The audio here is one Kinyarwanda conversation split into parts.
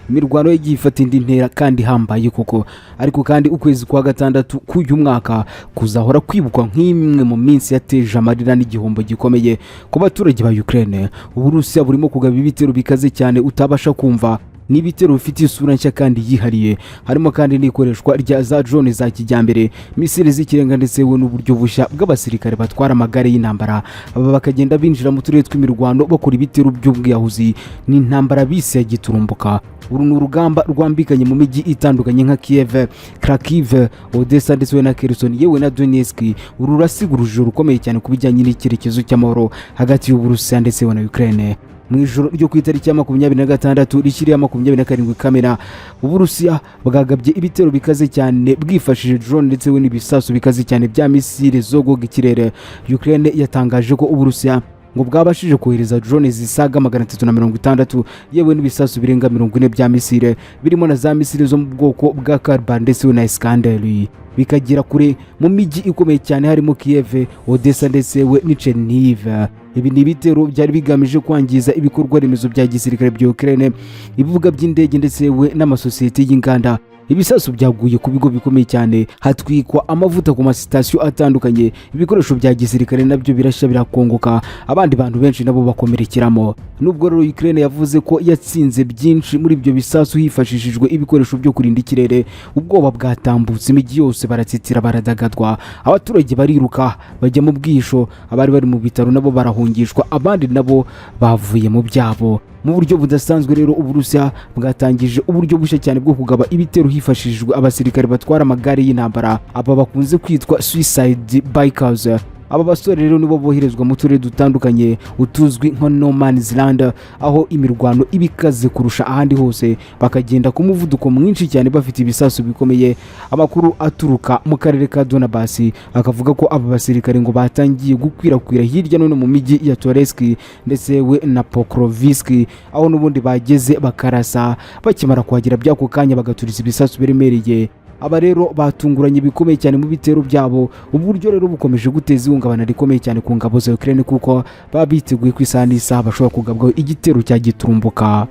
imirwano yagiye ifata indi ntera kandi hambaye koko. Ariko kandi ukwezi kwa gatandatu k'uyu mwaka kuzahora kwibukwa nk'imwe mu minsi yateje amarira n'igihombo gikomeye ku baturage ba Ukraine. Uburusiya burimo kugaba ibitero bikaze cyane utabasha kumva, n'ibitero bifite isura nshya kandi yihariye, harimo kandi n'ikoreshwa rya za drone za kijyambere, misile z'ikirenga ndetse n'uburyo bushya bw'abasirikare batwara amagare y'intambara. Aba bakagenda binjira mu turere tw'imirwano bakora ibitero by'ubwiyahuzi n'intambara bise ya giturumbuka. Uru ni urugamba rwambikanye mu mijyi itandukanye nka Kiev, Kharkiv, Odessa ndetse na Kherson yewe na Donetsk. Uru rurasiga urujijo rukomeye cyane ku bijyanye n'icyerekezo cy'amahoro hagati y'Uburusiya ndetse na Ukraine. Mu ijoro ryo ku itariki ya 26 rishyiriye 27 Kamena, Uburusiya bwagabye ibitero bikaze cyane bwifashishije drone ndetse n'ibisasu bikaze cyane bya misile zo goga ikirere. Ukraine yatangaje ko Uburusiya ngo bwabashije kohereza drone zisaga 360 yewe n'ibisasu birenga 40 bya misile, birimo na za misile zo mu bwoko bwa Carbon ndetse na Iskander, bikagira kure mu mijyi ikomeye cyane harimo Kiev, Odessa ndetse ni Chernihiv. Ibi ni ibitero byari bigamije kwangiza ibikorwa remezo bya gisirikare bya Ukraine, ibibuga by'indege ndetse n'amasosiyete y'inganda. Ibisasu byaguye ku bigo bikomeye cyane, hatwikwa amavuta ku masitasiyo atandukanye, ibikoresho bya gisirikare nabyo birashya birakongoka, abandi bantu benshi nabo bakomerekeramo. Nubwo rero Ukraine yavuze ko yatsinze byinshi muri ibyo bisasu hifashishijwe ibikoresho byo kurinda ikirere, ubwoba bwatambutse, imijyi yose baratsitira baradagadwa, abaturage bariruka bajya mu bwisho, abari bari mu bitaro nabo barahungishwa, abandi nabo bavuye mu byabo. Mu buryo budasanzwe rero Uburusiya bwatangije uburyo bushya cyane bwo kugaba ibitero hifashishijwe abasirikare batwara amagare y'intambara, aba bakunze kwitwa suicide bikers. Aba basore rero nibo boherezwa mu turere dutandukanye utuzwi nka No Man's Land, aho imirwano ibikaze kurusha ahandi hose, bakagenda ku muvuduko mwinshi cyane bafite ibisasu bikomeye. Amakuru aturuka mu karere ka Donbass akavuga ko aba basirikare ngo batangiye gukwirakwira hirya no hino mu mijyi ya Toretsk ndetse na Pokrovsk, aho n'ubundi bageze bakarasa, bakimara kuhagera by'ako kanya bagaturiza ibisasu biremereye. Aba rero batunguranye bikomeye cyane mu bitero byabo. Uburyo rero bukomeje guteza ihungabana rikomeye cyane ku ngabo za Ukraine, kuko baba biteguye ku isaha n'isaha bashobora kugabwaho igitero cya giturumbuka.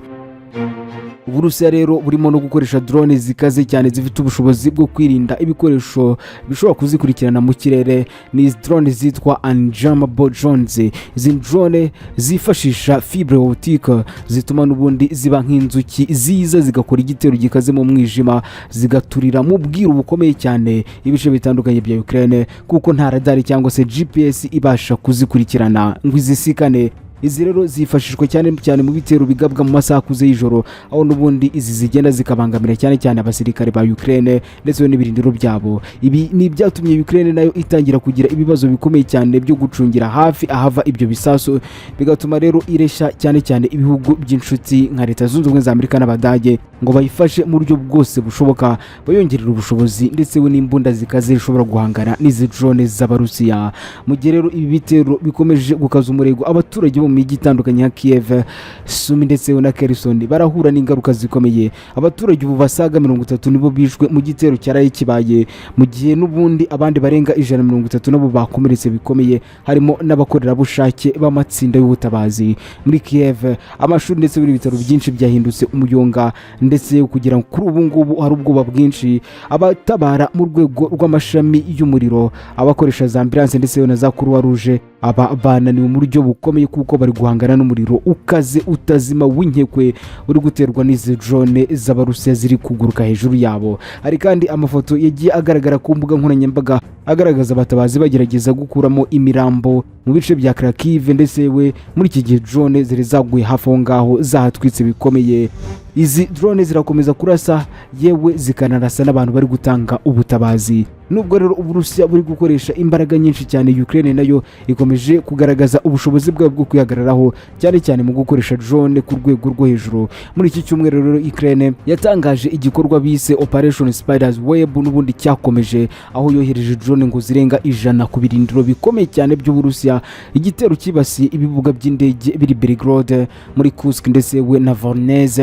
Uburusiya rero burimo no gukoresha drone zikaze cyane zifite ubushobozi bwo kwirinda ibikoresho bishobora kuzikurikirana mu kirere. Ni drone zitwa unjammable drones. Izi drone zifashisha fibre optique zituma n'ubundi ziba nk'inzuki ziza zigakora igitero gikaze mu mwijima, zigaturira mu bwiru bukomeye cyane ibice bitandukanye bya Ukraine, kuko nta radar cyangwa se GPS ibasha kuzikurikirana ngo izisikane. Izi rero zifashishwa cyane mu bitero bigabwa mu masaha akuze y'ijoro, aho n'ubundi izi zigenda zikabangamira cyane abasirikare ba Ukraine ndetse n'ibirindiro byabo. Ibi ni byatumye Ukraine nayo itangira kugira ibibazo bikomeye cyane byo gucungira hafi ahava ibyo bisasu, bigatuma rero ireshya cyane ibihugu by'inshuti nka Leta Zunze Ubumwe za Amerika n'Abadage ngo bayifashe mu buryo bwose bushoboka, bayongerera ubushobozi ndetse n'imbunda zikaze zishobora guhangana n'izi drone z'Abarusiya. Mu gihe rero ibi bitero bikomeje gukaza umurego, abaturage bo mu mijyi itandukanye nka Kiev, Sumi ndetse na Kherson barahura n'ingaruka zikomeye. Abaturage ubu basaga 30 nibo bishwe mu gitero cyaraye kibaye, mu gihe n'ubundi abandi barenga 130 nabo bakomeretse bikomeye, harimo n'abakorerabushake b'amatsinda y'ubutabazi. Muri Kiev amashuri ndetse n'ibitaro byinshi byahindutse umuyonga, ndetse kugira ngo kuri ubu ngubu hari ubwoba bwinshi. Abatabara mu rwego rw'amashami y'umuriro, abakoresha za ambulance ndetse na za Croix Rouge, aba bananiwe mu buryo bukomeye kuko bari guhangana n'umuriro ukaze utazima w'inkekwe uri guterwa n'izi drone z'Abarusiya ziri kuguruka hejuru yabo. Hari kandi amafoto yagiye agaragara ku mbuga nkoranyambaga agaragaza abatabazi bagerageza gukuramo imirambo mu bice bya Kharkiv, ndetse muri iki gihe drone ziri zaguye hafi aho ngaho zahatwitse bikomeye. Izi drone zirakomeza kurasa yewe zikanarasa n'abantu bari gutanga ubutabazi. Nubwo rero Uburusiya buri gukoresha imbaraga nyinshi cyane, Ukraine nayo ikomeje kugaragaza ubushobozi bwabo bwo kwihagararaho cyane mu gukoresha drone ku rwego rwo hejuru. Muri iki cyumweru rero Ukraine yatangaje igikorwa bise Operation Spider's Web, n'ubundi cyakomeje, aho yohereje drone ngo zirenga 100 ku birindiro bikomeye cyane by'Uburusiya. Igitero kibasiye ibibuga by'indege biri Belgorod, muri Kursk ndetse na Voronezh,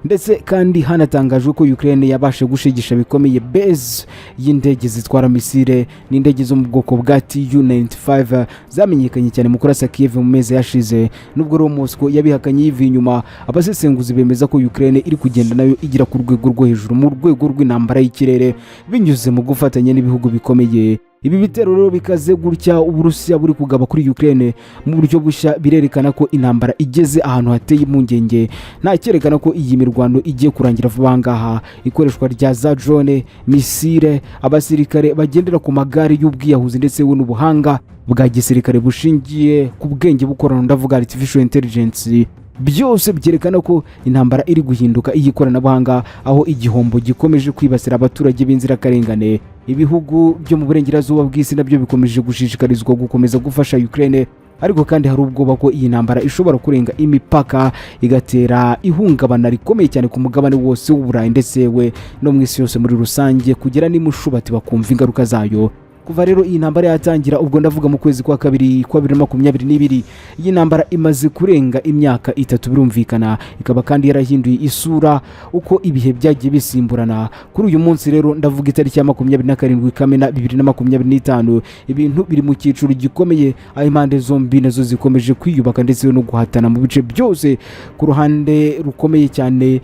ndetse kandi hanatangajwe ko Ukraine yabashe gushigisha bikomeye base y'indege zitwara misile n'indege zo mu bwoko bwa Tu-95 zamenyekanye cyane mu kurasa Kiev mu mezi yashize. Nubwo rero Moscow yabihakanye yivuye inyuma, abasesenguzi bemeza ko Ukraine iri kugenda nayo igira ku rwego rwo hejuru mu rwego rw'intambara y'ikirere binyuze mu gufatanya n'ibihugu bikomeye. Ibi bitero rero bikaze gutya Uburusiya buri kugaba kuri Ukraine mu buryo bushya birerekana ko intambara igeze ahantu hateye impungenge. Nta cyerekana ko iyi mirwano igiye kurangira vuba ngaha. Ikoreshwa rya za drone, misile, abasirikare bagendera ku magare y'ubwiyahuzi ndetse n'ubuhanga bwa gisirikare bushingiye ku bwenge bukorana, ndavuga artificial intelligence, byose byerekana ko intambara iri guhinduka iyikoranabuhanga, aho igihombo gikomeje kwibasira abaturage b'inzirakarengane. Ibihugu byo mu burengerazuba bw'isi nabyo bikomeje gushishikarizwa gukomeza gufasha Ukraine, ariko kandi hari ubwoba ko iyi ntambara ishobora kurenga imipaka igatera ihungabana rikomeye cyane ku mugabane wose w'Uburayi ndetse we no mu isi yose muri rusange, kugera n'imushubati bakumva ingaruka zayo. Kuva rero iyi ntambara yatangira, ubwo ndavuga mu kwezi kwa kabiri kwa 2022, iyi ntambara imaze kurenga imyaka 3 birumvikana, ikaba kandi yarahinduye isura uko ibihe byagiye bisimburana. Kuri uyu munsi rero ndavuga itariki ya 27 Kamena 2025, ibintu biri mu cyiciro gikomeye, aho impande zombi nazo zikomeje kwiyubaka ndetse no guhatana mu bice byose. Ku ruhande rukomeye cyane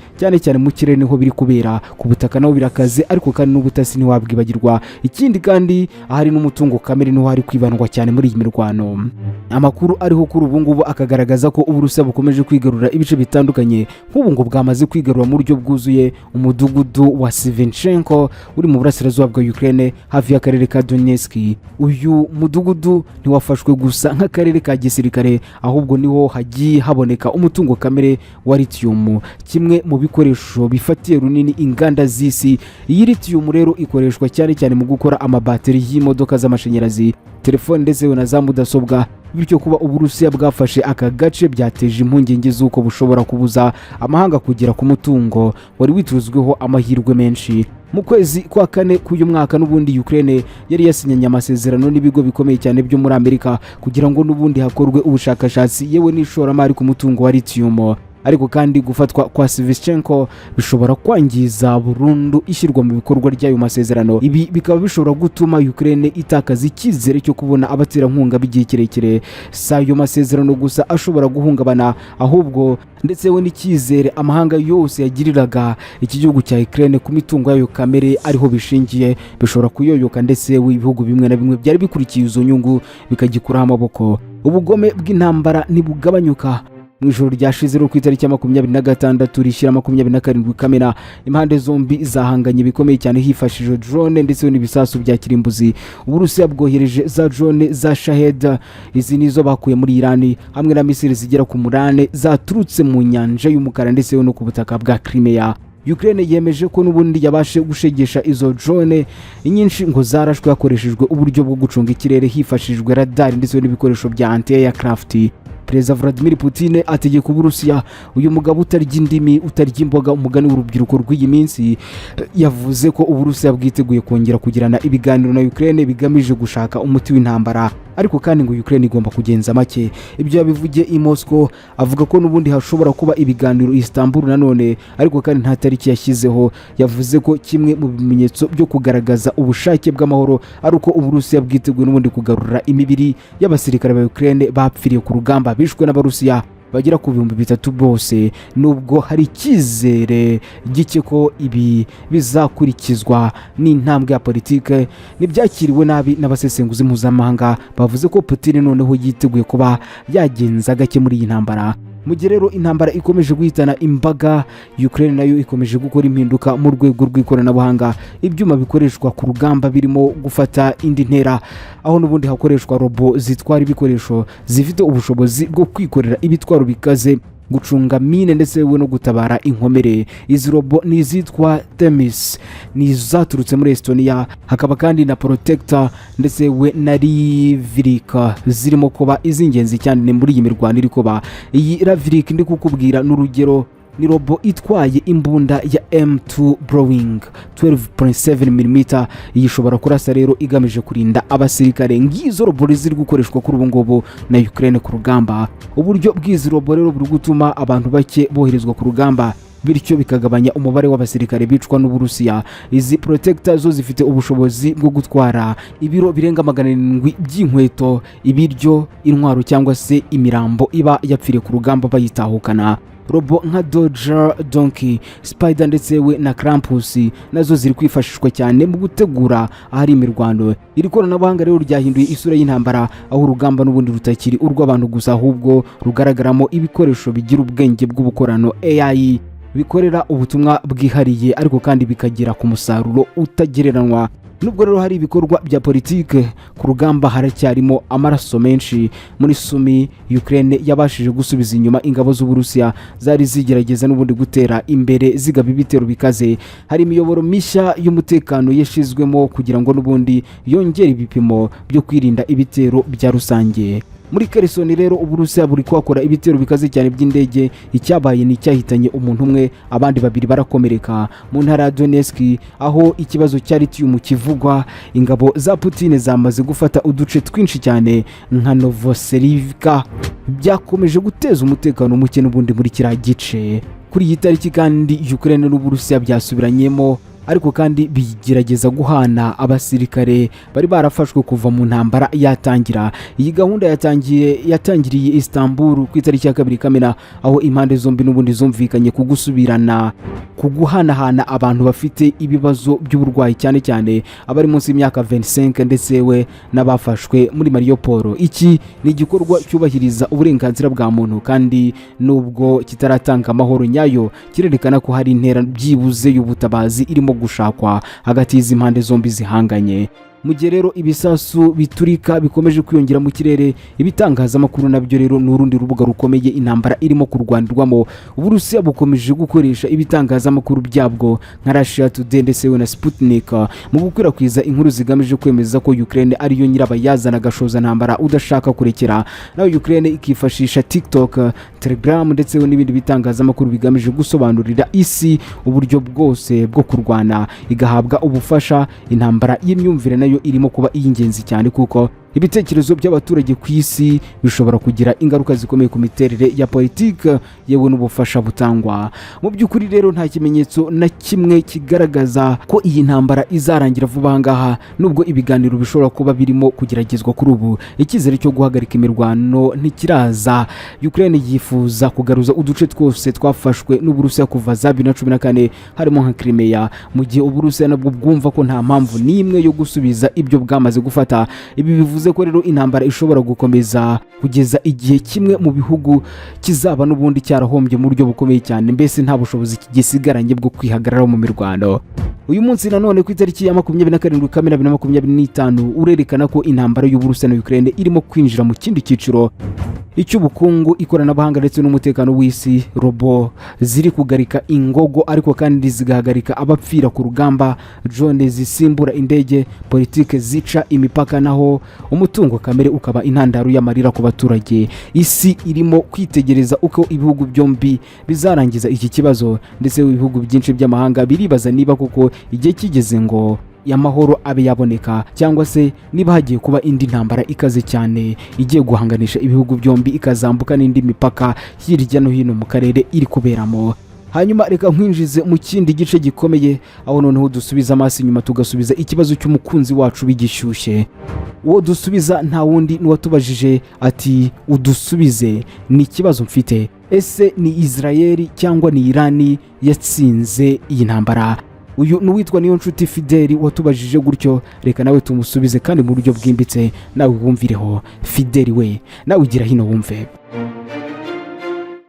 mu kirere niho biri kubera, ku butaka naho birakaze, ariko kandi n'ubutasi ntiwabwibagirwa. Ikindi kandi ahari n'umutungo kamere niho hari kwibandwa cyane muri iyi mirwano. Amakuru ariho kuri ubu ngubu akagaragaza ko Uburusiya bukomeje kwigarura ibice bitandukanye, nk'ubu ngo bwamaze kwigarura mu buryo bwuzuye umudugudu wa Sivenchenko uri mu burasirazuba bwa Ukraine hafi y'akarere ka Donetsk. Uyu mudugudu ntiwafashwe gusa nk'akarere ka gisirikare, ahubwo niho hagiye haboneka umutungo kamere wa lithium, kimwe mu bikoresho bifatiye runini inganda z'isi. Iyi lithium rero ikoreshwa cyane mu gukora amabateri y'imodoka z'amashanyarazi, telefone ndetse na za mudasobwa. Bityo kuba Uburusiya bwafashe aka gace byateje impungenge z'uko bushobora kubuza amahanga kugera ku mutungo wari wituzweho amahirwe menshi. Mu kwezi kwa 4 k'uyu mwaka n'ubundi Ukraine yari yasinyanye amasezerano n'ibigo bikomeye cyane byo muri Amerika kugira ngo n'ubundi hakorwe ubushakashatsi yewe n'ishoramari ku mutungo wa lithium. Ariko kandi gufatwa kwa Sivenchenko bishobora kwangiza burundu ishyirwa mu bikorwa ry'ayo masezerano. Ibi bikaba bishobora gutuma Ukraine itakaza icyizere cyo kubona abaterankunga b'igihe kirekire. Si ayo masezerano gusa ashobora guhungabana, ahubwo ndetse we n'icyizere amahanga yose yagiriraga iki gihugu cya Ukraine ku mitungo yayo kamere ariho bishingiye bishobora kuyoyoka, ndetse ibihugu bimwe na bimwe byari bikurikiye izo nyungu bikagikuraho amaboko. Ubugome bw'intambara ntibugabanyuka. Mu ijoro ryashize ku itariki ya 26 rishyira 27 Kamena, impande zombi zahanganye bikomeye cyane hifashishije drone ndetse n'ibisasu bya kirimbuzi. Uburusiya bwohereje za drone za Shahed, izi nizo bakuye muri Iran, hamwe na misile zigera ku 8 zaturutse mu nyanja y'umukara ndetse no ku butaka bwa Crimea. Ukraine yemeje ko n'ubundi yabashe gushegesha izo drone inyinshi ngo zarashwe hakoreshejwe uburyo bwo gucunga ikirere hifashishijwe radar ndetse n'ibikoresho bya anti-aircraft. Perezida Vladimir Putin ategeka Uburusiya, uyu mugabo utarya indimi utarya imboga, umugani w'urubyiruko rw'iyi minsi, yavuze ko Uburusiya bwiteguye kongera kugirana ibiganiro na Ukraine bigamije gushaka umuti w'intambara. Ariko kandi ngo Ukraine igomba kugenza make. Ibyo yabivugiye i Moscow, avuga ko n'ubundi hashobora kuba ibiganiro Istanbul nanone, ariko kandi nta tariki yashyizeho. Yavuze ko kimwe mu bimenyetso byo kugaragaza ubushake bw'amahoro ari uko Uburusiya bwiteguye n'ubundi kugarura imibiri y'abasirikare ba Ukraine bapfiriye ku rugamba bishwe n'Abarusiya bagera ku 3,000 bose. Nubwo hari icyizere gike ko ibi bizakurikizwa n'intambwe ya politike, ntibyakiriwe nabi n'abasesenguzi mpuzamahanga. Bavuze ko Putin noneho yiteguye kuba yagenza gake muri iyi ntambara. Mu gihe rero intambara ikomeje guhitana imbaga, Ukraine nayo ikomeje gukora impinduka mu rwego rw'ikoranabuhanga. Ibyuma bikoreshwa ku rugamba birimo gufata indi ntera, aho n'ubundi hakoreshwa robo zitwara ibikoresho zifite ubushobozi bwo kwikorera ibitwaro bikaze, gucunga mine ndetse no gutabara inkomere. Izi robo ni izitwa Themis, ni zaturutse muri Estonia. Hakaba kandi na Protector ndetse we na Ravirika zirimo kuba izingenzi cyane muri iyi mirwano iri kuba. Iyi Ravirika ndi kukubwira n'urugero, ni robo itwaye imbunda ya M2 Browning 12.7 mm. Iyi ishobora kurasa rero igamije kurinda abasirikare. Ngizo robo ziri gukoreshwa kuri ubu ngubu na Ukraine ku rugamba. Uburyo bw'izi robo rero buri gutuma abantu bake boherezwa ku rugamba. bityo bikagabanya umubare w'abasirikare bicwa n'Uburusiya. Izi protector zo zifite ubushobozi bwo gutwara ibiro birenga 700 by'inkweto, ibiryo, intwaro cyangwa se imirambo iba yapfiriye ku rugamba bayitahukana. Robo nka Dodger, Donkey, Spider ndetse we na Krampus nazo ziri kwifashishwa cyane mu gutegura ahari imirwano. Iri koranabuhanga rero ryahinduye isura y'intambara, aho urugamba n'ubundi rutakiri urw'abantu gusa, ahubwo rugaragaramo ibikoresho bigira ubwenge bw'ubukorano AI bikorera ubutumwa bwihariye ariko kandi bikagira ku musaruro utagereranywa. Nubwo rero hari ibikorwa bya politike ku rugamba, haracyarimo amaraso menshi. Muri Sumi, Ukraine yabashije gusubiza inyuma ingabo z'Uburusiya zari zigerageza n'ubundi gutera imbere zigaba ibitero bikaze. Hari imiyoboro mishya y'umutekano yashizwemo kugira ngo n'ubundi yongere ibipimo byo kwirinda ibitero bya rusange. Muri Kherson rero Uburusiya buri kwakora ibitero bikaze cyane by'indege. Icyabaye ni cyahitanye umuntu umwe, abandi babiri barakomereka. Mu ntara ya Donetsk aho ikibazo cya lithium kivugwa, ingabo za Putin zamaze gufata uduce twinshi cyane nka Novoselivka. Byakomeje guteza umutekano muke n'ubundi muri kiriya gice. Kuri iyi tariki kandi Ukraine n'Uburusiya byasubiranyemo, ariko kandi bigerageza guhana abasirikare bari barafashwe kuva mu ntambara yatangira. Iyi gahunda yatangiriye Istanbul ku itariki ya 2 Kamena, aho impande zombi n'ubundi zumvikanye kugusubirana kuguhanahana abantu bafite ibibazo by'uburwayi, cyane cyane abari munsi y'imyaka 25 ndetse we n'abafashwe muri Mariupol. Iki ni igikorwa cyubahiriza uburenganzira bwa muntu, kandi nubwo kitaratanga amahoro nyayo, kirerekana ko hari intera byibuze y'ubutabazi irimo gushakwa hagati y'izi impande zombi zihanganye. Mu gihe rero ibisasu biturika bikomeje kwiyongera mu kirere, ibitangazamakuru nabyo rero n'urundi rubuga rukomeye intambara irimo kurwanirwamo. Uburusiya bukomeje gukoresha ibitangazamakuru byabwo nka Russia Today ndetse na Sputnik mu gukwirakwiza inkuru zigamije kwemeza ko Ukraine ariyo nyirabayazana gashoza ntambara udashaka kurekera. Naho Ukraine ikifashisha TikTok, Telegram ndetse n'ibindi bitangazamakuru bigamije gusobanurira isi uburyo bwose bwo kurwana, igahabwa ubufasha. Intambara y'imyumvire nayo irimo kuba iy'ingenzi cyane, kuko ibitekerezo by'abaturage ku isi bishobora kugira ingaruka zikomeye ku miterere ya politike yewe n'ubufasha butangwa. Mu by'ukuri rero nta kimenyetso na kimwe kigaragaza ko iyi ntambara izarangira vuba ngaha, nubwo ibiganiro bishobora kuba birimo kugeragezwa kuri ubu. Icyizere cyo guhagarika imirwano ntikiraza. Ukraine yifuza kugaruza uduce twose twafashwe n'Uburusiya kuva za 2014 harimo nka Crimea, mu gihe Uburusiya nabwo bwumva ko nta mpamvu n'imwe yo gusubiza ibyo bwamaze gufata. Ibi bivuze ko rero intambara ishobora gukomeza kugeza igihe kimwe mu bihugu kizaba n'ubundi cyarahombye mu buryo bukomeye cyane, mbese nta bushobozi kigisigaranye bwo kwihagararaho mu mirwano. Uyu munsi nanone ku itariki ya 27 Kamena 2025 urerekana ko intambara y'Uburusiya na Ukraine irimo kwinjira mu kindi cyiciro icy'ubukungu, ikoranabuhanga ndetse n'umutekano w'isi. Robo ziri kugarika ingogo ariko kandi zigahagarika abapfira ku rugamba, drone zisimbura indege, politike zica imipaka, naho umutungo kamere ukaba intandaro y'amarira ku baturage. Isi irimo kwitegereza uko ibihugu byombi bizarangiza iki kibazo, ndetse ibihugu byinshi by'amahanga biribaza niba koko igihe kigeze ngo y'amahoro abe yaboneka, cyangwa se niba hagiye kuba indi ntambara ikaze cyane igiye guhanganisha ibihugu byombi, ikazambuka n'indi mipaka hirya no hino mu karere iri kuberamo. Hanyuma reka nkwinjize mu kindi gice gikomeye, aho noneho dusubiza amaso inyuma tugasubiza ikibazo cy'umukunzi wacu bigishyushye. Uwo dusubiza nta wundi n'uwatubajije ati udusubize, ni ikibazo mfite, ese ni Israeli cyangwa ni Irani yatsinze iyi ntambara? Uyu nuwitwa niyo nshuti Fideli watubajije gutyo. Reka nawe tumusubize kandi mu buryo bwimbitse, nawe wumvireho. Fideli we, nawe ugira hino wumve.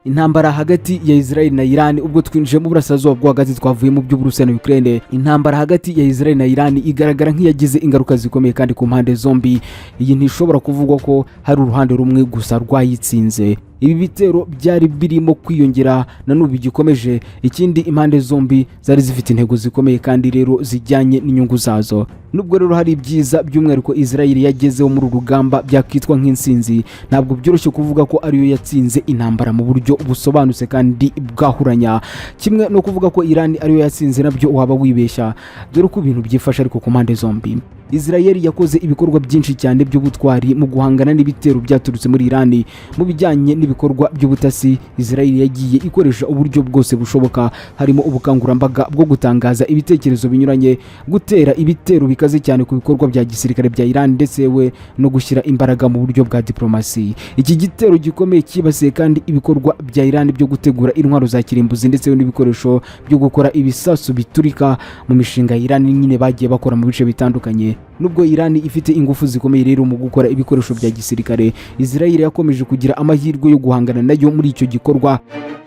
Intambara hagati ya Israel na Iran. Ubwo twinjiye mu burasirazuba bwo hagati twavuye mu by'Uburusiya na Ukraine, intambara hagati ya Israel na Iran igaragara nk'iyagize ingaruka zikomeye kandi ku mpande zombi. Iyi ntishobora kuvugwa ko hari uruhande rumwe gusa rwayitsinze. Ibi bitero byari birimo kwiyongera na n'ubu gikomeje. Ikindi, impande zombi zari zifite intego zikomeye kandi rero zijyanye n'inyungu zazo. Nubwo rero hari ibyiza by'umwihariko Israel yagezeho muri urugamba byakitwa nk'insinzi, ntabwo byoroshye kuvuga ko ariyo yatsinze intambara mu buryo busobanutse kandi bwahuranya. Kimwe no kuvuga ko Iran ariyo yatsinze nabyo waba wibeshya, dore ko ibintu byifasha ariko ku mpande zombi. Israel yakoze ibikorwa byinshi cyane by'ubutwari mu guhangana n'ibitero byaturutse muri Iran. Mu bijyanye n'ibikorwa by'ubutasi, Israel yagiye ikoresha uburyo bwose bushoboka, harimo ubukangurambaga bwo gutangaza ibitekerezo binyuranye, gutera ibitero bikaze cyane ku bikorwa bya gisirikare bya Iran ndetse we no gushyira imbaraga mu buryo bwa diplomasi. Iki gitero gikomeye kibasiye kandi ibikorwa bya Iran byo gutegura intwaro za kirimbuzi ndetse n'ibikoresho byo gukora ibisasu biturika mu mishinga ya Iran nyine bagiye bakora mu bice bitandukanye. Nubwo Iran ifite ingufu zikomeye rero mu gukora ibikoresho bya gisirikare, Israel yakomeje kugira amahirwe yo guhangana nayo muri icyo gikorwa,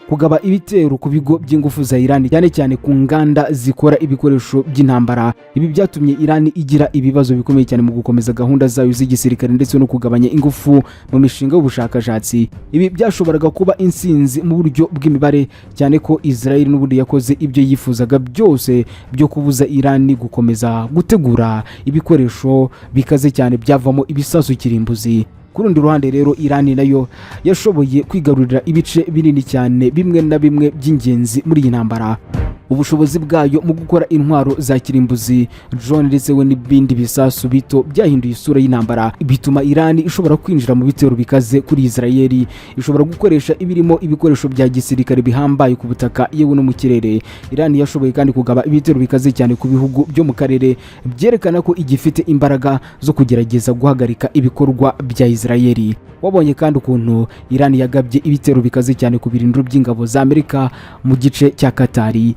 kugaba ibitero ku bigo by'ingufu za Iran cyane cyane ku nganda zikora ibikoresho by'intambara. Ibi byatumye Iran igira ibibazo bikomeye cyane mu gukomeza gahunda zayo z'igisirikare ndetse no kugabanya ingufu mu mishinga y'ubushakashatsi. Ibi byashoboraga kuba insinzi mu buryo bw'imibare, cyane ko Israel n'ubundi yakoze ibyo yifuzaga byose byo kubuza Iran gukomeza gutegura ibikoresho bikaze cyane byavamo ibisasu kirimbuzi. Ku rundi ruhande rero Iran nayo yashoboye kwigarurira ibice binini cyane bimwe na bimwe by'ingenzi muri iyi ntambara. Ubushobozi bwayo mu gukora intwaro za kirimbuzi, drone ndetse we n'ibindi bisasu bito byahinduye isura y'intambara, bituma Iran ishobora kwinjira mu bitero bikaze kuri Israel. Ishobora gukoresha ibirimo ibikoresho bya gisirikare bihambaye ku butaka yewe no mu kirere. Iran yashoboye kandi kugaba ibitero bikaze cyane ku bihugu byo mu karere, byerekana ko igifite imbaraga zo kugerageza guhagarika ibikorwa bya Israel. Wabonye kandi ukuntu Iran yagabye ibitero bikaze cyane ku birindiro by'ingabo za Amerika mu gice cya Katari.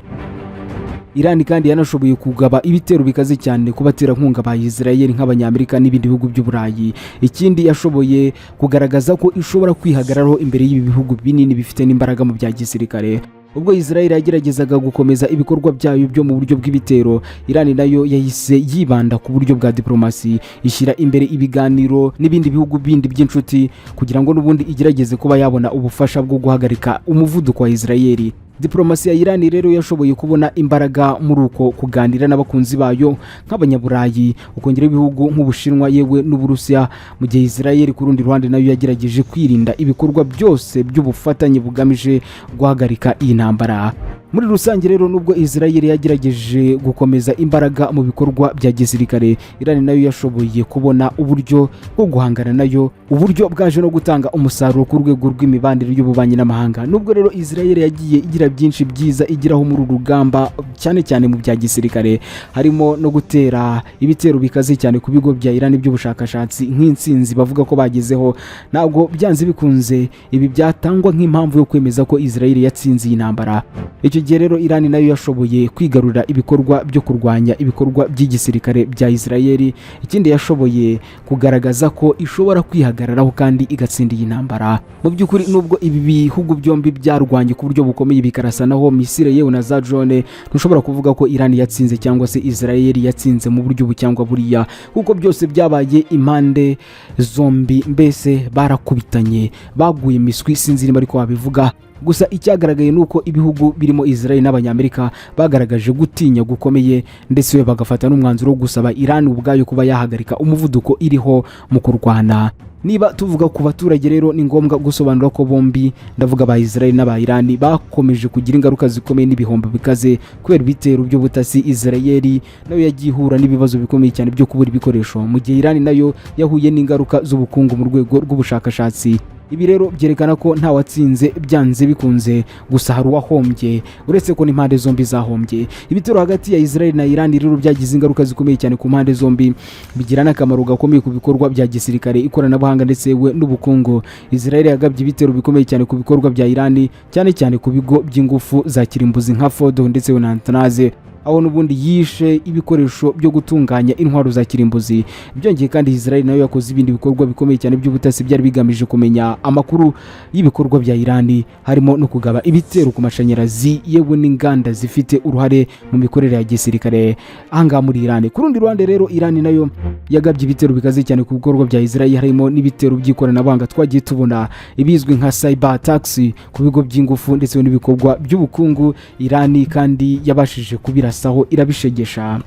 Iran kandi yanashoboye kugaba ibitero bikaze cyane ku baterankunga ba Israel nk'abanyamerika n'ibindi bihugu by'Uburayi. Ikindi yashoboye kugaragaza ko ishobora kwihagararaho imbere y'ibi bihugu binini bifite n'imbaraga mu bya gisirikare. Ubwo Israel yageragezaga gukomeza ibikorwa byayo byo mu buryo bw'ibitero, Iran nayo yahise yibanda ku buryo bwa diplomasi, ishyira imbere ibiganiro n'ibindi bihugu bindi by'inshuti kugira ngo n'ubundi igerageze kuba yabona ubufasha bwo guhagarika umuvuduko wa Israel. Diplomasi ya Iran rero yashoboye kubona imbaraga muri uko kuganira n'abakunzi bayo nk'abanyaburayi, ukongera ibihugu nk'Ubushinwa yewe n'Uburusiya, mu gihe Israel ku rundi ruhande nayo yagerageje kwirinda ibikorwa byose by'ubufatanye bugamije guhagarika iyi ntambara. Muri rusange rero nubwo Israel yagerageje gukomeza imbaraga mu bikorwa bya gisirikare, Iran nayo yashoboye kubona uburyo bwo guhangana nayo, uburyo bwaje no gutanga umusaruro ku rwego rw'imibanire y'ububanyi n'amahanga. Nubwo rero Israel yagiye igira byinshi byiza igiraho muri urugamba cyane cyane mu bya gisirikare, harimo no gutera ibitero bikaze cyane ku bigo bya Iran by'ubushakashatsi nk'insinzi bavuga ko bagezeho, ntabwo byanze bikunze ibi byatangwa nk'impamvu yo kwemeza ko Israel yatsinze iyi ntambara. Icyo gihe rero Iran nayo yashoboye kwigarurira ibikorwa byo kurwanya ibikorwa by'igisirikare bya Israel. Ikindi yashoboye kugaragaza ko ishobora kwihagararaho kandi igatsinda iyi ntambara. Mu by'ukuri nubwo ibi bihugu byombi byarwanye ku buryo bukomeye bikarasanaho misile yewe na za drone, ntushobora kuvuga ko Iran yatsinze cyangwa se Israel yatsinze mu buryo cyangwa buriya, kuko byose byabaye impande zombi, mbese barakubitanye, baguye miswi, sinzi niba ariko wabivuga. Gusa icyagaragaye nuko ibihugu birimo Israel n'abanyamerika bagaragaje gutinya gukomeye, ndetse bagafata n'umwanzuro wo gusaba Iran ubwayo kuba yahagarika umuvuduko iriho mu kurwana. Niba tuvuga ku baturage rero, ni ngombwa gusobanura ko bombi, ndavuga ba Israel n'aba Iran, bakomeje kugira ingaruka zikomeye n'ibihombo bikaze kubera ibitero by'ubutasi. Israel nayo yagiye ihura n'ibibazo bikomeye cyane byo kubura ibikoresho, mu gihe Iran nayo yahuye n'ingaruka z'ubukungu mu rwego rw'ubushakashatsi. Ibi rero byerekana ko nta watsinze byanze bikunze, gusa hari uwahombye, uretse ko n'impande zombi zahombye. Ibitero hagati ya Israel na Iran rero byagize ingaruka zikomeye cyane ku mpande zombi, bigira n'akamaro gakomeye ku bikorwa bya gisirikare, ikoranabuhanga ndetse n'ubukungu. Israel yagabye ibitero bikomeye cyane ku bikorwa bya Iran, cyane cyane ku bigo by'ingufu za kirimbuzi nka Fordo ndetse na Natanze, aho n'ubundi yishe ibikoresho byo gutunganya intwaro za kirimbuzi. Byongeye kandi Israel nayo yakoze ibindi bikorwa bikomeye cyane by'ubutasi byari bigamije kumenya amakuru y'ibikorwa bya Iran, harimo no kugaba ibitero ku mashanyarazi yewe n'inganda zifite uruhare mu mikorere ya gisirikare ahangaha muri Iran. Ku rundi ruhande rero Iran nayo yagabye ibitero bikaze cyane ku bikorwa bya Israel, harimo n'ibitero by'ikoranabuhanga twagiye tubona, ibizwi nka cyber attacks ku bigo by'ingufu ndetse n'ibikorwa by'ubukungu. Iran kandi yabashije kubira saho irabishegesha.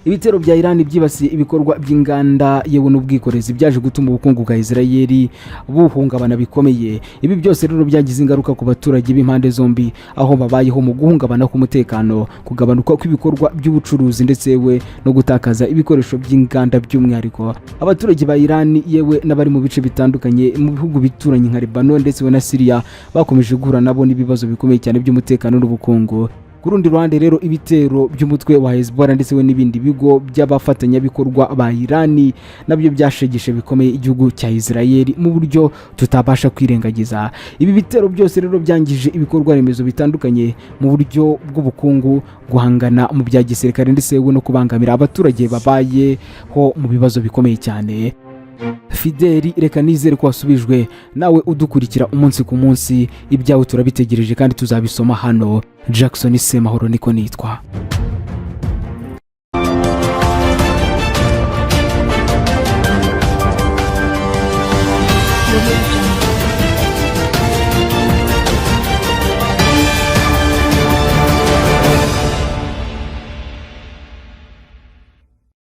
Ibitero bya Iran byibasiye ibikorwa by'inganda yewe n'ubwikorezi byaje gutuma ubukungu bwa Israel buhungabana bikomeye. Ibi byose rero byagize ingaruka ku baturage b'impande zombi, aho babayeho mu guhungabana k'umutekano, kugabanuka kw'ibikorwa by'ubucuruzi ndetse yewe no gutakaza ibikoresho by'inganda by'umwihariko. Abaturage ba Iran yewe n'abari mu bice bitandukanye mu bihugu bituranye nka Lebanon ndetse na Syria bakomeje guhura nabo n'ibibazo bikomeye cyane by'umutekano n'ubukungu. Ku rundi ruhande rero ibitero by'umutwe wa Hezbollah ndetse n'ibindi bigo by'abafatanyabikorwa ba Iran nabyo byashegeshe bikomeye igihugu cya Israel mu buryo tutabasha kwirengagiza. Ibi bitero byose rero byangije ibikorwa remezo bitandukanye mu buryo bw'ubukungu, guhangana mu bya gisirikare ndetse no kubangamira abaturage babayeho mu bibazo bikomeye cyane. Fideli, reka nizere ko wasubijwe nawe udukurikira umunsi ku munsi. Ibyawe turabitegereje kandi tuzabisoma hano. Jackson Semahoro niko nitwa.